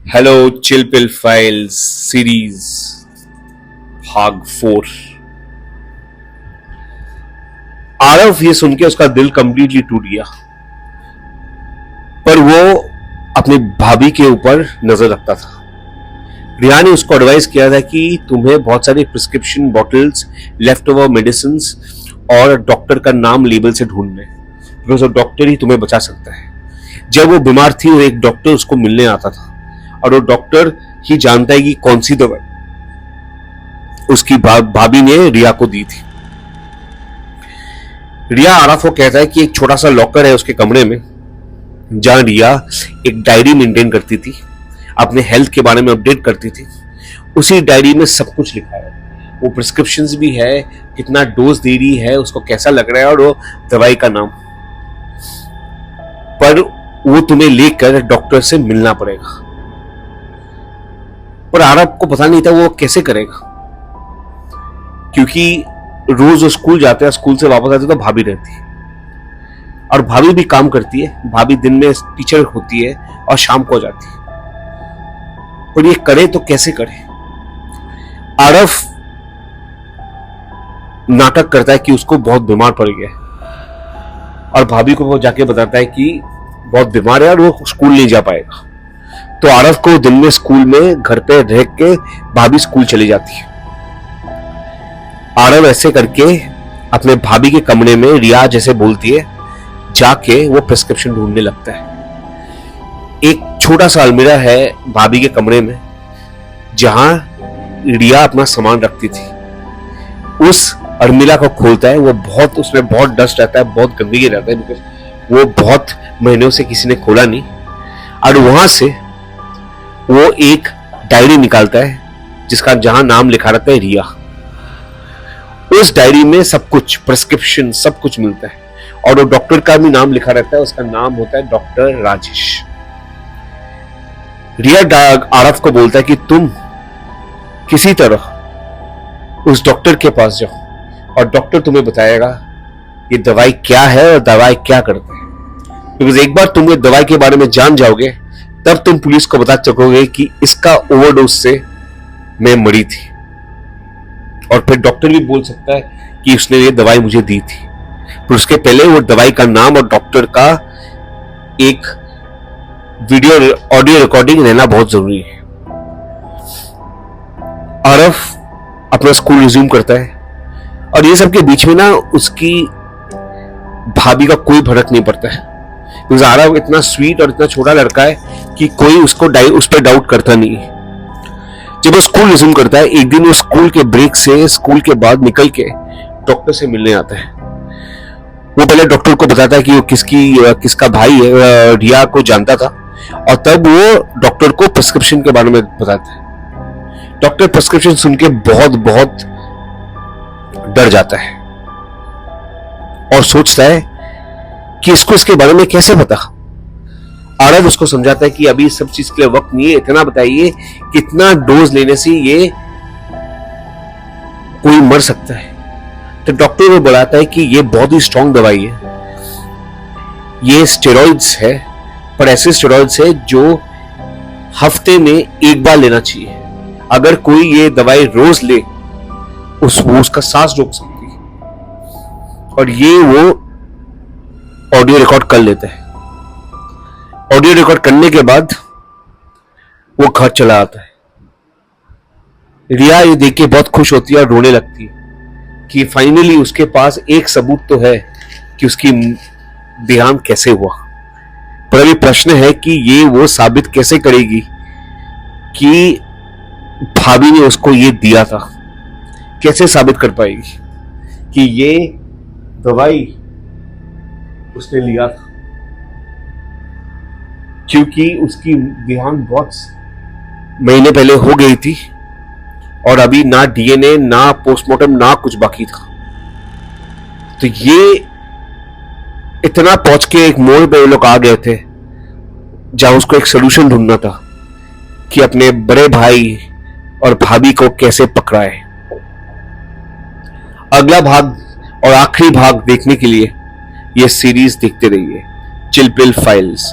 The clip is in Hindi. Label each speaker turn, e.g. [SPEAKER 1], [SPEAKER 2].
[SPEAKER 1] Hello chill pill files series भाग 4। आरव ये सुन के उसका दिल कंप्लीटली टूट गया, पर वो अपनी भाभी के ऊपर नजर रखता था। रिया ने उसको एडवाइस किया था कि तुम्हें बहुत सारी prescription bottles, left over medicine और डॉक्टर का नाम लेबल से ढूंढने, बिकॉज वो डॉक्टर ही तुम्हें बचा सकता है। जब वो बीमार थी वो एक डॉक्टर उसको मिलने आता था और वो डॉक्टर ही जानता है कि कौन सी दवा उसकी भाभी ने रिया को दी थी। रिया आरव को कहता है कि एक छोटा सा लॉकर है उसके कमरे में, जहां रिया एक डायरी मेंटेन करती थी, अपने हेल्थ के बारे में अपडेट करती थी। उसी डायरी में सब कुछ लिखा है, वो प्रिस्क्रिप्शंस भी है, कितना डोज दे रही है, उसको कैसा लग रहा है और वो दवाई का नाम। पर वो तुम्हें लेकर डॉक्टर से मिलना पड़ेगा। पर आरव को पता नहीं था वो कैसे करेगा, क्योंकि रोज वो स्कूल जाते हैं, स्कूल से वापस आते तो भाभी रहती है और भाभी भी काम करती है। भाभी दिन में टीचर होती है और शाम को जाती है। पर ये करे तो कैसे करे? आरव नाटक करता है कि उसको बहुत बीमार पड़ गया है और भाभी को वो जाके बताता है कि बहुत बीमार है और वो स्कूल नहीं जा पाएगा। तो आरव को दिन में स्कूल में घर पे रह के भाभी स्कूल चली जाती है। आरव ऐसे करके अपने भाभी के कमरे में रिया जैसे बोलती है जाके वो प्रिस्क्रिप्शन ढूंढने लगता है। एक छोटा सा अलमीरा है भाभी के कमरे में, जहां रिया अपना सामान रखती थी। उस अलमीरा को खोलता है, वो उसमें बहुत डस्ट रहता है, बहुत गंदगी रहता है, बिकॉज वो बहुत महीनों से किसी ने खोला नहीं। और वहां से वो एक डायरी निकालता है जिसका जहां नाम लिखा रहता है रिया। उस डायरी में सब कुछ प्रिस्क्रिप्शन सब कुछ मिलता है और वो डॉक्टर का भी नाम लिखा रहता है, उसका नाम होता है डॉक्टर राजेश। रिया आरव को बोलता है कि तुम किसी तरह उस डॉक्टर के पास जाओ और डॉक्टर तुम्हें बताएगा ये दवाई क्या है और दवाई क्या करता है। बिकॉज एक बार तुम ये दवाई के बारे में जान जाओगे तब तुम पुलिस को बता सकोगे कि इसका ओवरडोज से मैं मरी थी, और फिर डॉक्टर भी बोल सकता है कि उसने ये दवाई मुझे दी थी। पर उसके पहले वो दवाई का नाम और डॉक्टर का एक वीडियो ऑडियो रिकॉर्डिंग रहना बहुत जरूरी है। आरव अपना स्कूल रिज्यूम करता है और ये सब के बीच में ना उसकी भाभी का कोई फर्क नहीं पड़ता है। आरव इतना स्वीट और इतना छोटा लड़का है कि कोई उस पर डाउट करता नहीं है। जब वो स्कूल रिज्यूम करता है, एक दिन वो स्कूल के ब्रेक से स्कूल के बाद निकल के डॉक्टर से मिलने आता है। वो पहले डॉक्टर को बताता है कि वो किसका भाई है, रिया को जानता था, और तब वो डॉक्टर को प्रिस्क्रिप्शन के बारे में बताता है। डॉक्टर प्रिस्क्रिप्शन सुन के बहुत बहुत डर जाता है और सोचता है कि इसके बारे में कैसे पता। आरव उसको समझाता है कि अभी सब चीज के लिए वक्त नहीं है, इतना बताइए कितना डोज लेने से ये कोई मर सकता है। तो डॉक्टर वो बताता है कि ये बहुत ही स्ट्रॉन्ग दवाई है, ये स्टेरॉइड्स है, पर ऐसे स्टेरॉइड्स है जो हफ्ते में एक बार लेना चाहिए। अगर कोई ये दवाई रोज ले उसका सांस रोक सकती है। और ये वो ऑडियो रिकॉर्ड कर लेते हैं। ऑडियो रिकॉर्ड करने के बाद वो घर चला आता है। रिया ये देख के बहुत खुश होती है और रोने लगती है कि फाइनली उसके पास एक सबूत तो है कि उसकी देहांत कैसे हुआ। पर अभी प्रश्न है कि ये वो साबित कैसे करेगी कि भाभी ने उसको ये दिया था। कैसे साबित कर पाएगी कि ये दवाई उसने लिया था, क्योंकि उसकी देहांत बहुत महीने पहले हो गई थी और अभी ना डीएनए, ना पोस्टमार्टम, ना कुछ बाकी था। तो ये इतना पहुंच के एक मोड़ पे वो लोग आ गए थे जहां उसको एक सोल्यूशन ढूंढना था कि अपने बड़े भाई और भाभी को कैसे पकड़ाए। अगला भाग और आखिरी भाग देखने के लिए ये सीरीज देखते रहिए चिल पिल फाइल्स।